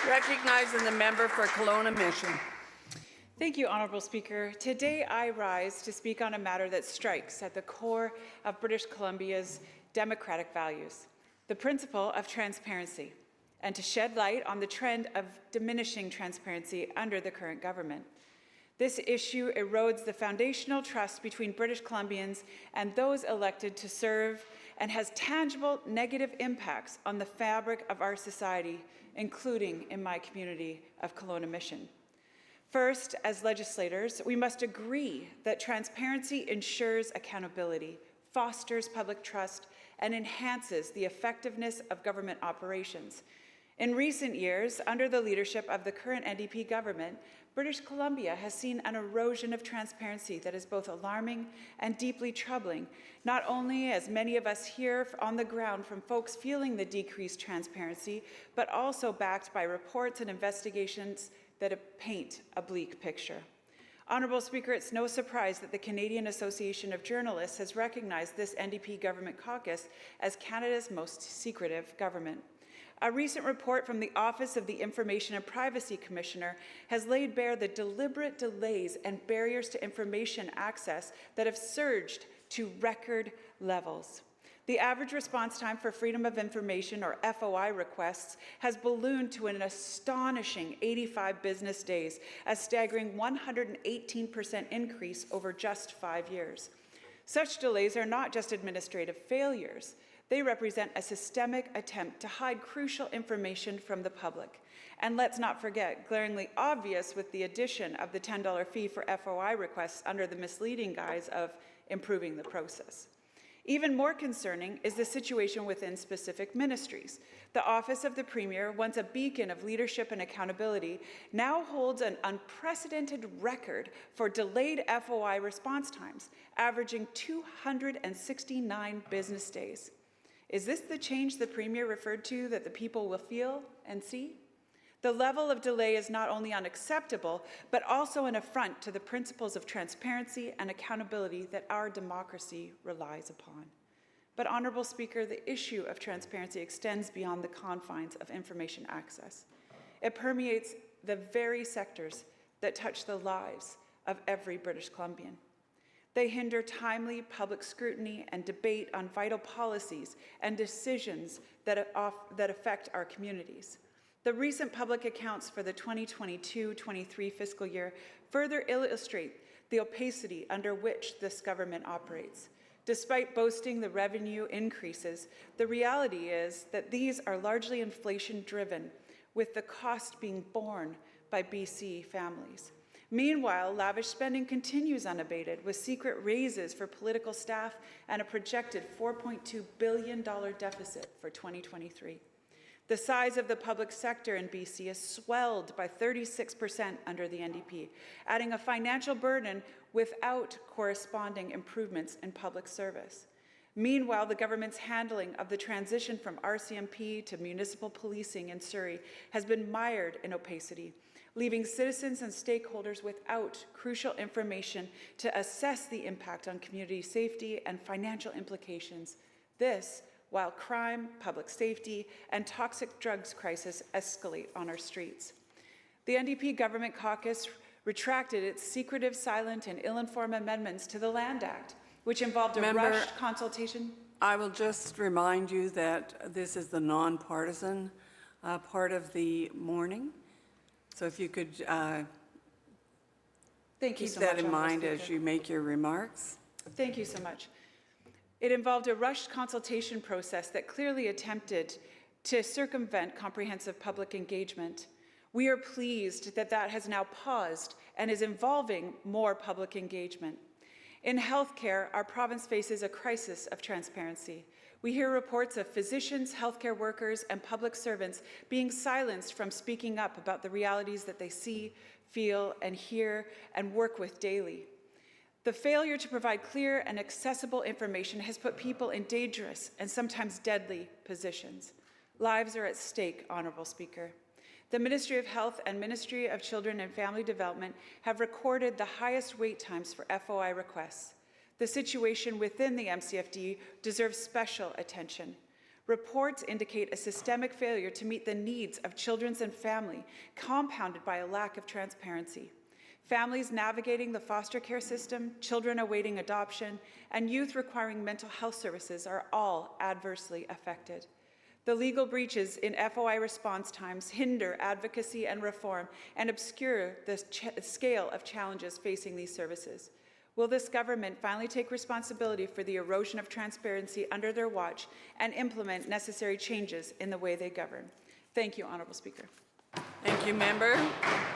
Recognizing the member for Kelowna-Mission. Thank you, Honourable Speaker. Today I rise to speak on a matter that strikes at the core of British Columbia's democratic values, the principle of transparency, and to shed light on the trend of diminishing transparency under the current government. This issue erodes the foundational trust between British Columbians and those elected to serve and has tangible negative impacts on the fabric of our society, including in my community of Kelowna-Mission. First, as legislators, we must agree that transparency ensures accountability, fosters public trust, and enhances the effectiveness of government operations. In recent years, under the leadership of the current NDP government, British Columbia has seen an erosion of transparency that is both alarming and deeply troubling, not only as many of us hear on the ground from folks feeling the decreased transparency, but also backed by reports and investigations that paint a bleak picture. Honourable Speaker, it's no surprise that the Canadian Association of Journalists has recognized this NDP government caucus as Canada's most secretive government. A recent report from the Office of the Information and Privacy Commissioner has laid bare the deliberate delays and barriers to information access that have surged to record levels. The average response time for Freedom of Information, or FOI, requests has ballooned to an astonishing 85 business days, a staggering 118% increase over just 5 years. Such delays are not just administrative failures. They represent a systemic attempt to hide crucial information from the public. And let's not forget, glaringly obvious with the addition of the $10 fee for FOI requests under the misleading guise of improving the process. Even more concerning is the situation within specific ministries. The Office of the Premier, once a beacon of leadership and accountability, now holds an unprecedented record for delayed FOI response times, averaging 269 business days. Is this the change the Premier referred to that the people will feel and see? The level of delay is not only unacceptable, but also an affront to the principles of transparency and accountability that our democracy relies upon. But, Honourable Speaker, the issue of transparency extends beyond the confines of information access. It permeates the very sectors that touch the lives of every British Columbian. They hinder timely public scrutiny and debate on vital policies and decisions that affect our communities. The recent public accounts for the 2022-23 fiscal year further illustrate the opacity under which this government operates. Despite boasting the revenue increases, the reality is that these are largely inflation-driven, with the cost being borne by BC families. Meanwhile, lavish spending continues unabated, with secret raises for political staff and a projected $4.2 billion deficit for 2023. The size of the public sector in BC is swelled by 36% under the NDP, adding a financial burden without corresponding improvements in public service. Meanwhile, the government's handling of the transition from RCMP to municipal policing in Surrey has been mired in opacity, leaving citizens and stakeholders without crucial information to assess the impact on community safety and financial implications. This, while crime, public safety, and toxic drugs crisis escalate on our streets. The NDP government caucus retracted its secretive, silent, and ill-informed amendments to the Land Act, which involved a rushed consultation. I will just remind you that this is the non-partisan part of the morning. So if you could keep that in mind as you make your remarks. Thank you so much. It involved a rushed consultation process that clearly attempted to circumvent comprehensive public engagement. We are pleased that that has now paused and is involving more public engagement. In healthcare, our province faces a crisis of transparency. We hear reports of physicians, healthcare workers, and public servants being silenced from speaking up about the realities that they see, feel, and hear, and work with daily. The failure to provide clear and accessible information has put people in dangerous and sometimes deadly positions. Lives are at stake, Honourable Speaker. The Ministry of Health and Ministry of Children and Family Development have recorded the highest wait times for FOI requests. The situation within the MCFD deserves special attention. Reports indicate a systemic failure to meet the needs of children and family, compounded by a lack of transparency. Families navigating the foster care system, children awaiting adoption, and youth requiring mental health services are all adversely affected. The legal breaches in FOI response times hinder advocacy and reform and obscure the scale of challenges facing these services. Will this government finally take responsibility for the erosion of transparency under their watch and implement necessary changes in the way they govern? Thank you, Honourable Speaker. Thank you, member.